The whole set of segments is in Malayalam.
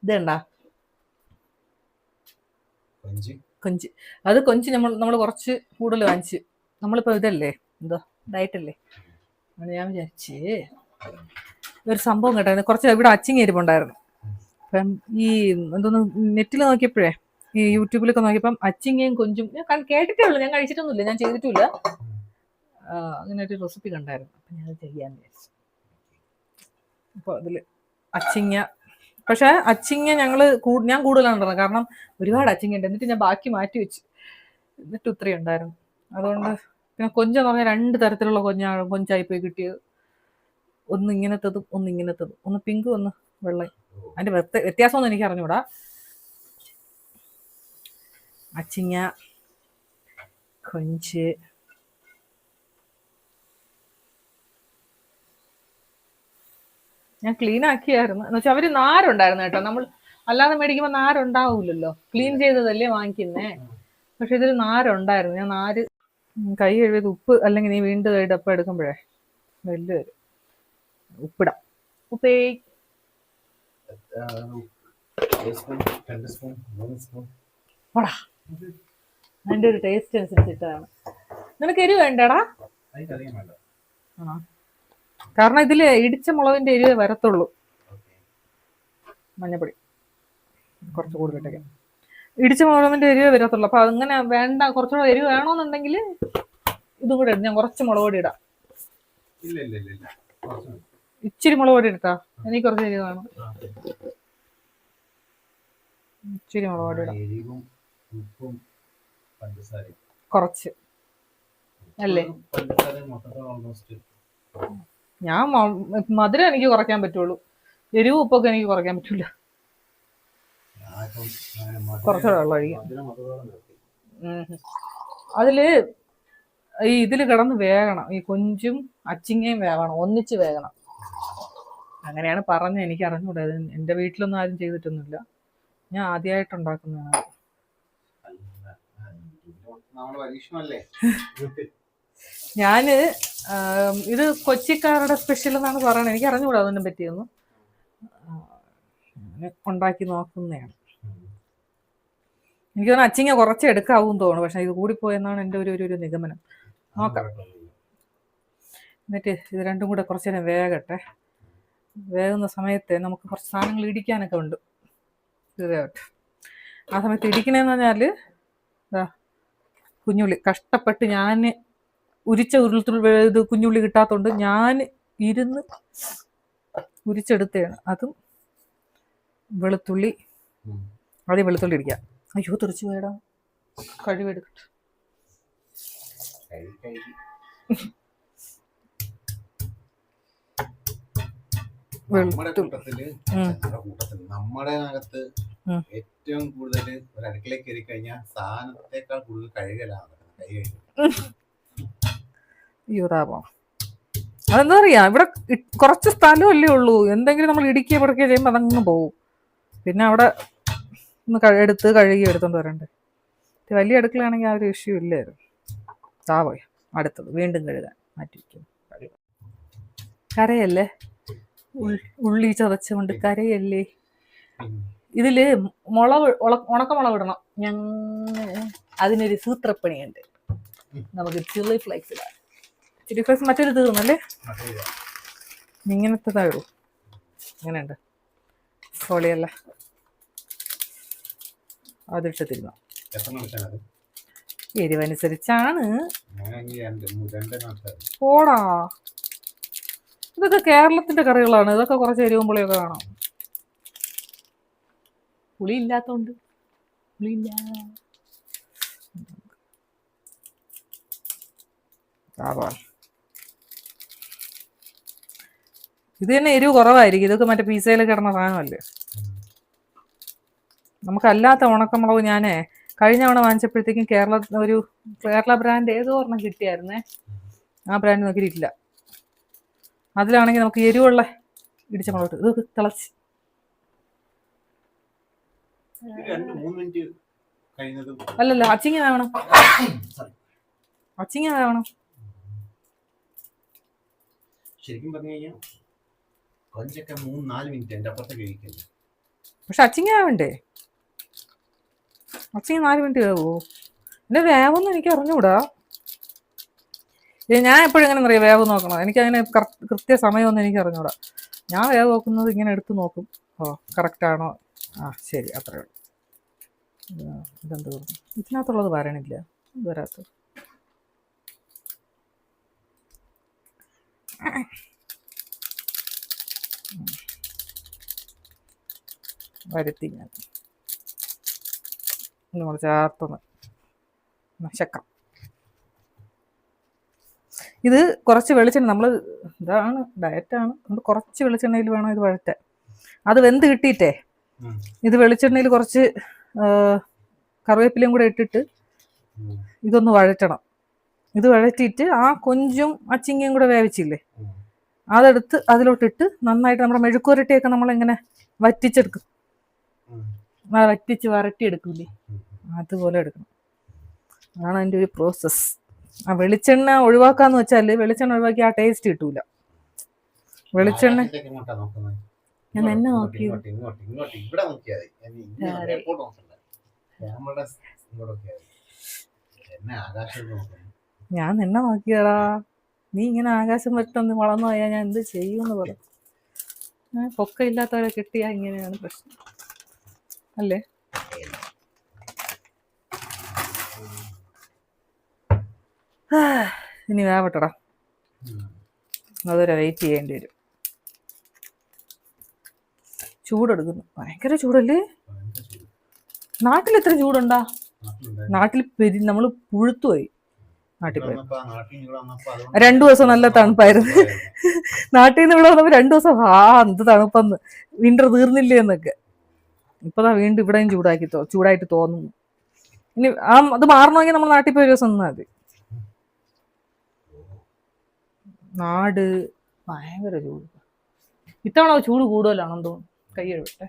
ഇതേണ്ടാ കൊഞ്ച്. അത് കൊഞ്ച് നമ്മൾ കുറച്ച് കൂടുതൽ വാങ്ങിച്ച്. നമ്മളിപ്പോ ഇതല്ലേ എന്തോ ഡയറ്റല്ലേ, ഞാൻ വിചാരിച്ച് ഒരു സംഭവം കേട്ടായിരുന്നു. കുറച്ച് ഇവിടെ അച്ചിങ്ങ എരിവുണ്ടായിരുന്നു. അപ്പം ഈ എന്തോന്ന് നെറ്റിൽ നോക്കിയപ്പോഴേ, ഈ യൂട്യൂബിലൊക്കെ നോക്കിയപ്പം അച്ചിങ്ങയും കൊഞ്ചും ഞാൻ കേട്ടിട്ടേ ഉള്ളൂ, ഞാൻ കഴിച്ചിട്ടൊന്നുമില്ല, ഞാൻ ചെയ്തിട്ടില്ല. അങ്ങനെ ഒരു റെസിപ്പി കണ്ടായിരുന്നു. അപ്പം ഞാൻ ചെയ്യാന്ന് വിചാരിച്ചു. അപ്പോൾ അതിൽ അച്ചിങ്ങ, പക്ഷെ അച്ചിങ്ങ ഞാൻ കൂടുതലാണ് പറഞ്ഞത്, കാരണം ഒരുപാട് അച്ചിങ്ങ ഉണ്ട്. എന്നിട്ട് ഞാൻ ബാക്കി മാറ്റി വെച്ചു, എന്നിട്ട് ഇത്രയും ഉണ്ടായിരുന്നു. അതുകൊണ്ട് പിന്നെ കൊഞ്ചെന്ന് പറഞ്ഞാൽ 2 തരത്തിലുള്ള കൊഞ്ചായി പോയി കിട്ടിയത്. ഒന്ന് ഇങ്ങനത്തതും ഒന്ന് ഇങ്ങനത്തതും, ഒന്ന് പിങ്കും ഒന്ന് വെള്ളയും. അതിന്റെ വ്യത്യാസമൊന്നും എനിക്ക് അറിഞ്ഞൂടാ. അച്ചിങ്ങ, കൊഞ്ച്, ഞാൻ ക്ലീൻ ആക്കിയായിരുന്നു. എന്ന് വെച്ചാൽ അവര് നാരുണ്ടായിരുന്നു കേട്ടോ. നമ്മൾ അല്ലാതെ മേടിക്കുമ്പോൾ നാരുണ്ടാവൂലല്ലോ, ക്ലീൻ ചെയ്തതല്ലേ വാങ്ങിക്കുന്നേ. പക്ഷെ ഇതിൽ നാരുണ്ടായിരുന്നു. ഞാൻ നാര് കൈ കഴുകിയത് ഉപ്പ് അല്ലെങ്കിൽ നീ വീണ്ടും ഡപ്പ എടുക്കുമ്പോഴേ വലിയ ഉപ്പിടാം. ഉപ്പേ പോടാ, അതിന്റെ ഒരു ടേസ്റ്റ് അനുസരിച്ചിട്ടാണ്. നിനക്ക് എരിവ് വേണ്ടടാ? ആണോ? കാരണം ഇതില് ഇടിച്ച മുളകിന്റെ എരിവേ വരത്തുള്ളൂ. മഞ്ഞപ്പൊടി കുറച്ച് കൂടുതലിട്ടേക്കാം. ഇടിച്ച മുളകിന്റെ എരിവേ വരത്തുള്ളൂ. അപ്പൊ അങ്ങനെ വേണ്ട, കുറച്ചുകൂടെ എരിവ് വേണോന്നുണ്ടെങ്കിൽ ഇതും കൂടെ ഇടും. ഞാൻ കുറച്ച് മുളക് പൊടി ഇടാം. ഇച്ചിരി മുളക് പൊടി ഇട്ടാ, എനിക്ക് കുറച്ച് എരിവ് വേണം. ഇച്ചിരി മുളക് പൊടി ഇടാം, കുറച്ച് അല്ലേ. ഞാൻ മധുരം എനിക്ക് കുറയ്ക്കാൻ പറ്റുള്ളൂ, എരിവ് ഉപ്പൊക്കെ എനിക്ക് കുറയ്ക്കാൻ പറ്റൂല. കുറച്ചുകൂടെ വെള്ളം ഒഴിക്കാം. അതില് ഇതില് കിടന്ന് വേകണം, ഈ കൊഞ്ചും അച്ചിങ്ങയും വേകണം, ഒന്നിച്ച് വേകണം. അങ്ങനെയാണ് പറഞ്ഞത്, എനിക്ക് അറിഞ്ഞൂടാ. എന്റെ വീട്ടിലൊന്നും ആരും ചെയ്തിട്ടൊന്നുമില്ല, ഞാൻ ആദ്യമായിട്ട് ഉണ്ടാക്കുന്നതാണ്. ഞാന് ഇത് കൊച്ചിക്കാരുടെ സ്പെഷ്യൽ എന്നാണ് പറയണത്, എനിക്ക് അറിഞ്ഞുകൂടാ അതിനെ പറ്റിയൊന്നും. ഉണ്ടാക്കി നോക്കുന്നതാണ്. എനിക്ക് തോന്നുന്നു അച്ചിങ്ങ കുറച്ച് എടുക്കാവും തോന്നുന്നു, പക്ഷെ ഇത് കൂടിപ്പോയെന്നാണ് എൻ്റെ ഒരു നിഗമനം. നോക്കാം. എന്നിട്ട് ഇത് രണ്ടും കൂടെ കുറച്ച് നേരം വേകട്ടെ. വേകുന്ന സമയത്ത് നമുക്ക് കുറച്ച് സാധനങ്ങൾ ഇടിക്കാനൊക്കെ ഉണ്ട്. ഇത് വേകട്ടെ. ആ സമയത്ത് ഇടിക്കണേന്ന് പറഞ്ഞാൽ കുഞ്ഞുള്ളി കഷ്ടപ്പെട്ട് ഞാൻ ഉരിച്ച ഇത് കുഞ്ഞുള്ളി കിട്ടാത്തതുകൊണ്ട് ഞാൻ ഇരുന്ന് ഉരിച്ചെടുത്തതാണ്. അതും വെളുത്തുള്ളി, ആദ്യം വെളുത്തുള്ളി ഇടിക്കാം. അയ്യോ തെറിച്ചു പോയടാ, കഴിവെടുക്കട്ടെ. നമ്മുടെ അകത്ത് ഏറ്റവും കൂടുതൽ ഒരു അടുക്കളയിൽ കയറി കഴിഞ്ഞാൽ സാധനത്തെക്കാൾ കൂടുതൽ കഴുകലാണ്. അതെന്താ പറയാ, ഇവിടെ കുറച്ച് സ്ഥലമല്ലേ ഉള്ളൂ. എന്തെങ്കിലും നമ്മൾ ഇടുക്കിയ പിറക്കിയ ചെയ്യുമ്പോൾ അതങ്ങ് പോവും. പിന്നെ അവിടെ ഒന്ന് എടുത്ത് കഴുകി എടുത്തോണ്ട് വരണ്ടേ. വലിയ അടുക്കളയാണെങ്കിൽ ആ ഒരു ഇഷ്യൂ ഇല്ലായിരുന്നു. പോയി അടുത്തത് വീണ്ടും കഴുകാൻ മാറ്റി വയ്ക്കും. കരയല്ലേ, ഉള്ളി ചതച്ചുകൊണ്ട് കരയല്ലേ. ഇതില് ഉണക്കമുളക് ഇടണം. അതിനൊരു സൂത്രപ്പണിയുണ്ട്. നമുക്ക് ചില്ലി ഫ്ലേക്സ് ഇടാം. ചില്ലി ഫ്ലേക്സ് മറ്റൊരു തീർന്നല്ലേ, ഇങ്ങനത്തെ താഴൂ. ഇങ്ങനെയുണ്ട് പൊളിയല്ല, അതിട്ട് തിരുന്ന എരിവനുസരിച്ചാണ്. പോടാ, ഇതൊക്കെ കേരളത്തിന്റെ കറികളാണ്. ഇതൊക്കെ കുറച്ച് എരിവും പുളിയൊക്കെ കാണാം. പുളി ഇല്ലാത്തോണ്ട് പുളിയില്ല. ഇത് തന്നെ എരിവ് കുറവായിരിക്കും. ഇതൊക്കെ മറ്റേ പിസയിൽ കിടന്ന സാധനമല്ലേ. നമുക്കല്ലാത്ത ഉണക്കമുളക് ഞാനേ കഴിഞ്ഞ തവണ വാങ്ങിച്ചപ്പോഴത്തേക്കും കേരള ബ്രാൻഡ് ഏതോ ഒരെണ്ണം കിട്ടിയായിരുന്നേ. ആ ബ്രാൻഡ് നോക്കിയിട്ടില്ല. അതിലാണെങ്കിൽ നമുക്ക് എരിവുള്ള ഇടിച്ച മുളക് ഇത് തിളച്ച് അല്ലല്ല, അച്ചിങ്ങ വേണം, അച്ചിങ്ങ വേണം. ശരിക്കും പറഞ്ഞു കഴിഞ്ഞാൽ കൊഞ്ചൊക്കെ 3-4 മിനിറ്റ് എൻ്റെ അപ്പുറത്ത് കഴിക്കില്ല. പക്ഷെ അച്ചിങ്ങ ആവണ്ടേ? അച്ചിങ്ങ 4 മിനിറ്റ് വേവോ? എൻ്റെ വേവൊന്നും എനിക്ക് അറിഞ്ഞൂടാ. ഞാൻ എപ്പോഴും എങ്ങനെ അറിയാം വേവ് നോക്കണം? എനിക്കങ്ങനെ കൃത്യ സമയമൊന്നും എനിക്ക് അറിഞ്ഞൂടാ. ഞാൻ വേവ് നോക്കുന്നത് ഇങ്ങനെ എടുത്ത് നോക്കും. ഓ കറക്റ്റാണോ? ആ ശരി, അത്രേ ഉള്ളൂ. ഇതെന്ത് പറഞ്ഞു ഇതിനകത്തുള്ളത് വരണില്ല, വരാത്ത വരുത്തി ഞാൻ നമ്മൾ ചേർത്തൊന്ന് ശക്കം. ഇത് കുറച്ച് വെളിച്ചെണ്ണ, നമ്മൾ ഇതാണ് ഡയറ്റാണ്, നമ്മൾ കുറച്ച് വെളിച്ചെണ്ണയിൽ വേണം ഇത് വഴറ്റാൻ. അത് വെന്ത് കിട്ടിയിട്ടേ ഇത് വെളിച്ചെണ്ണയിൽ കുറച്ച് കറിവേപ്പിലയും കൂടെ ഇട്ടിട്ട് ഇതൊന്ന് വഴറ്റണം. ഇത് വഴറ്റിയിട്ട് ആ കൊഞ്ചും അച്ചിങ്ങയും കൂടെ വേവിച്ചില്ലേ അതെടുത്ത് അതിലോട്ടിട്ട് നന്നായിട്ട് നമ്മുടെ മെഴുക്കുരട്ടിയൊക്കെ നമ്മളിങ്ങനെ വറ്റിച്ചെടുക്കും, വറ്റിച്ച് വരട്ടിയെടുക്കൂലേ അതുപോലെ എടുക്കണം. അതാണ് അതിൻ്റെ ഒരു പ്രോസസ്സ്. ആ വെളിച്ചെണ്ണ ഒഴിവാക്കാന്ന് വെച്ചാൽ വെളിച്ചെണ്ണ ഒഴിവാക്കി ആ ടേസ്റ്റ് കിട്ടൂല. വെളിച്ചെണ്ണ ഞാൻ എന്നെ നോക്കി ഞാൻ നിന്നെ നോക്കിയടാ. നീ ഇങ്ങനെ ആകാശം വെട്ടൊന്ന് വളർന്നു പോയാൽ ഞാൻ എന്ത് ചെയ്യുമെന്ന് പറ. പൊക്ക ഇല്ലാത്തവരെ കിട്ടിയാ ഇങ്ങനെയാണ് പ്രശ്നം അല്ലേ? ഇനി വേവട്ടടാ, അതൊരു വെയിറ്റ് ചെയ്യേണ്ടി വരും. ചൂടെടുക്കുന്നു, ഭയങ്കര ചൂടല്ലേ? നാട്ടിൽ എത്ര ചൂടുണ്ടാ? നാട്ടിൽ നമ്മൾ പുഴുത്തുപോയി. നാട്ടിൽ പോയി 2 ദിവസം നല്ല തണുപ്പായിരുന്നു. നാട്ടിൽ നിന്ന് ഇവിടെ വന്നപ്പോൾ 2 ദിവസം എന്ത് തണുപ്പെന്ന്, വിന്റർ തീർന്നില്ലേ എന്നൊക്കെ. ഇപ്പതാ വീണ്ടും ഇവിടെയും ചൂടായിട്ട് തോന്നുന്നു. ഇനി അത് മാറണമെങ്കിൽ നമ്മൾ നാട്ടിൽ പോയി 1 ദിവസം നിന്നാൽ മതി. നാട് ഭയങ്കര ചൂട്. ഇത്തവണ ചൂട് കൂടുതലാണെന്ന് തോന്നുന്നു. കൈ എഴുതട്ടെ.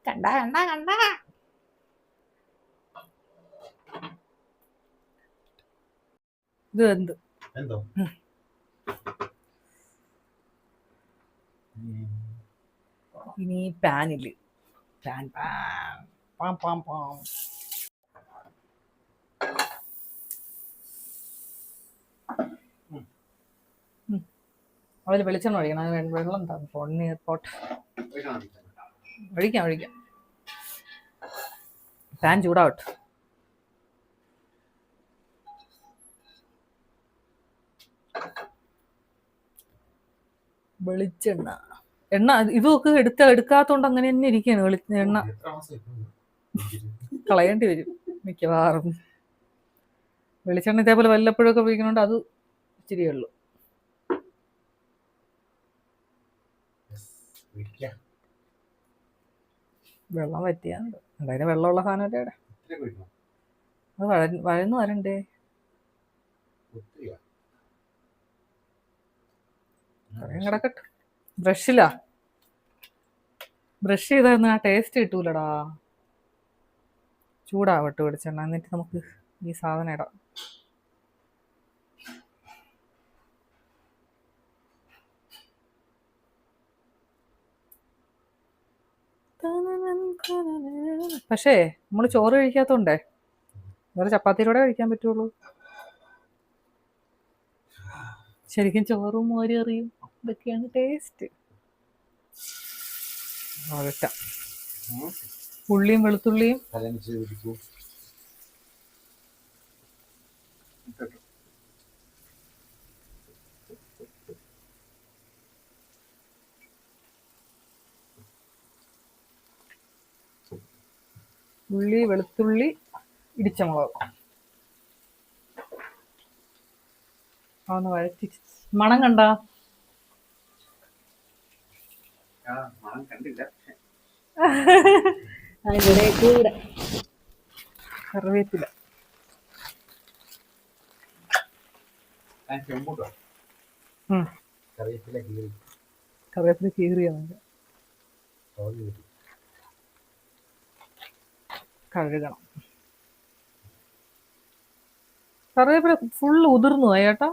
കണ്ട കണ്ട കണ്ട ഇത് എന്ത് എന്തോ ഇനി പാനില് പാൻ പാം പാം പാം അതിൽ വെളിച്ചെണ്ണ ഒഴിക്കണം. വെള്ളം പൊണ്ണി പോട്ടെ. ഒഴിക്കാം. പാൻ ചൂടാവട്ടെ. വെളിച്ചെണ്ണ എണ്ണ ഇതൊക്കെ എടുക്കാത്തോണ്ട് അങ്ങനെ തന്നെ ഇരിക്കുകയാണ്. എണ്ണ കളയേണ്ടി വരും മിക്കവാറും. വെളിച്ചെണ്ണ ഇതേപോലെ വല്ലപ്പോഴും ഒക്കെ ഉപയോഗിക്കുന്നുണ്ട്, അത് ഇച്ചിരിയേ ഉള്ളൂ. വെള്ളം വറ്റിയാണ്ട് എന്തായാലും വെള്ളമുള്ള സാധനമല്ലേ ഇവിടെ. അത് വഴന്നു വരണ്ടേ? കിടക്കട്ടെ. ബ്രഷ് ചെയ്താൽ ആ ടേസ്റ്റ് കിട്ടൂലടാ. ചൂടാവട്ടെ വെളിച്ചെണ്ണ, എന്നിട്ട് നമുക്ക് ഈ സാധനം ഇടാം. പക്ഷേ നമ്മൾ ചോറ് കഴിക്കാത്തോണ്ടേ വേറെ ചപ്പാത്തിയിലൂടെ കഴിക്കാൻ പറ്റുള്ളൂ. ശരിക്കും ചോറും മോരറിയും ഇതൊക്കെയാണ് ടേസ്റ്റ്. ഉള്ളിയും വെളുത്തുള്ളിയും ഉള്ളി വെളുത്തുള്ളി ഇടിച്ച മുളക് ഒന്ന് വഴറ്റി. മണം കണ്ട? കൂടെ കറിവേപ്പില കീറിയാണ് കഴുകണം. കറിവേപ്പില ഫുള്ള് ഉതിർന്നു പോയി കേട്ടോ.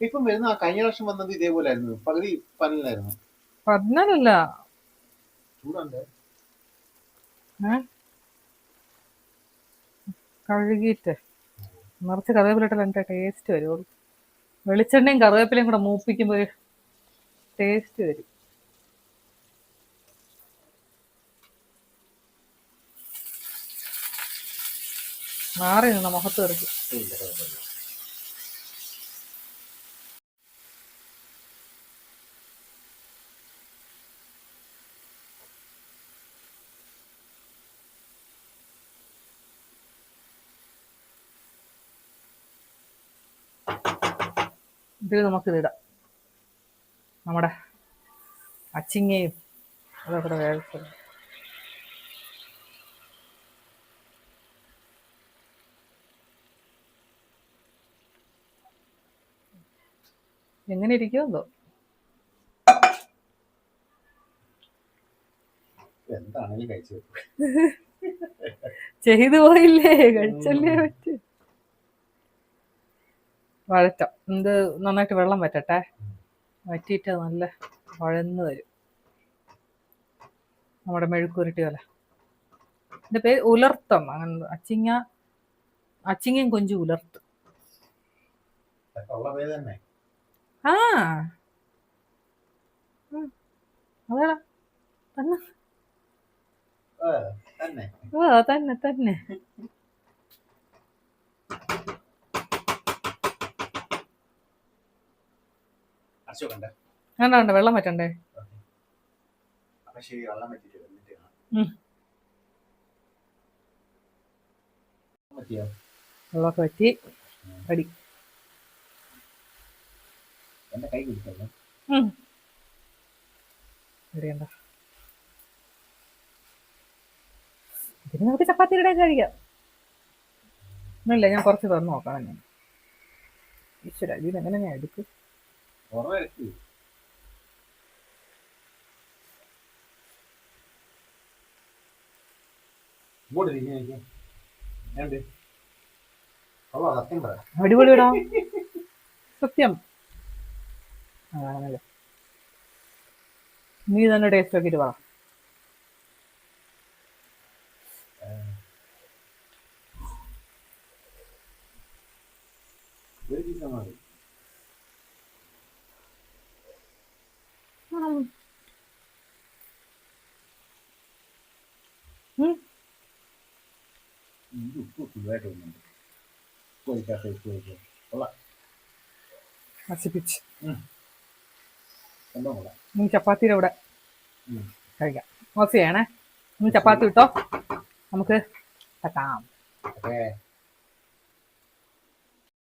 ഇപ്പം വരുന്ന കഴിഞ്ഞ വർഷം വന്നത് ഇതേപോലെ ആയിരുന്നു, പകുതി പനലായിരുന്നു. പതിനാലല്ല, ചൂടുണ്ട്. കഴുകിയിട്ട് നിറച്ച് കറിവേപ്പില ഇട്ടാൽ എൻ്റെ ടേസ്റ്റ് വരുള്ളൂ. വെളിച്ചെണ്ണയും കറിവേപ്പിലയും കൂടെ മൂപ്പിക്കുമ്പോൾ ഒരു ടേസ്റ്റ് വരും. മാറി നിന്ന മുഖത്ത് തെറിക്കും. ഇതിൽ നമുക്കിതിടാം നമ്മുടെ അച്ചിങ്ങയും അതൊക്കെ വേവിച്ചത്. എങ്ങനെ ഇരിക്കുമോ എന്താണെങ്കിലും കഴിച്ചു. ചെയ്തു പോയില്ലേ, കഴിച്ചല്ലേ പറ്റൂ. വഴറ്റാം. ഇത് നന്നായിട്ട് വെള്ളം വറ്റട്ടെ, വറ്റിയിട്ട് നല്ല വഴന്ന് വരും. നമ്മുടെ മെഴുക്കുരുട്ടി പോലെ. എൻ്റെ പേര് ഉലർത്തം, അങ്ങനെ അച്ചിങ്ങയും കൊഞ്ചു ഉലർത്തും. ആ അതാ തന്നെ തന്നെ തന്നെ. വേണ്ട വെള്ളം പറ്റണ്ടേ. വെള്ളമൊക്കെ പറ്റി റെഡി. റെഡിയുണ്ട. ഇതിന് നമുക്ക് ചപ്പാത്തിയുടെ കഴിക്കാം. ഇല്ല, ഞാൻ കുറച്ച് തുറന്ന് നോക്കണം. ഞാൻ ഈശ്വര, ഇതിനെങ്ങനെ ഞാൻ എടുക്കും? അടിപൊളിയിടാ, സത്യം. ആണല്ലേ, നീ തന്നെ ടേസ്റ്റ് നോക്കിയിട്ട് പറ. നശിപ്പിച്ച് നീ ചപ്പാത്തിയുടെ കൂടെ കഴിക്കാം. ഓഫ് ചെയ്യണേ. നീ ചപ്പാത്തി ഇട്ടോ, നമുക്ക് തട്ടാം.